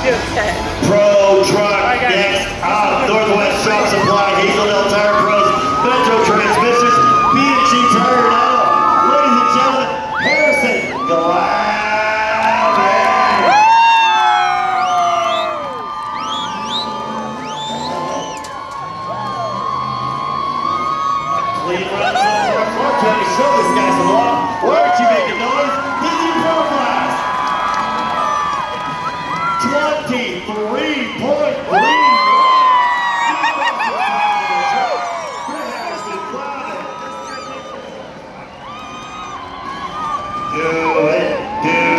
Pro Truck next up. Northwest Shop Supply, Hazeldale Tire Pros, Metro Transmissions, B&G Tire now. Ladies and gentlemen, Harrison Glavin. Clean runs over a floor, trying to show this guy some love. Why aren't you making noise? This is your pro class. 23.3. Do it, do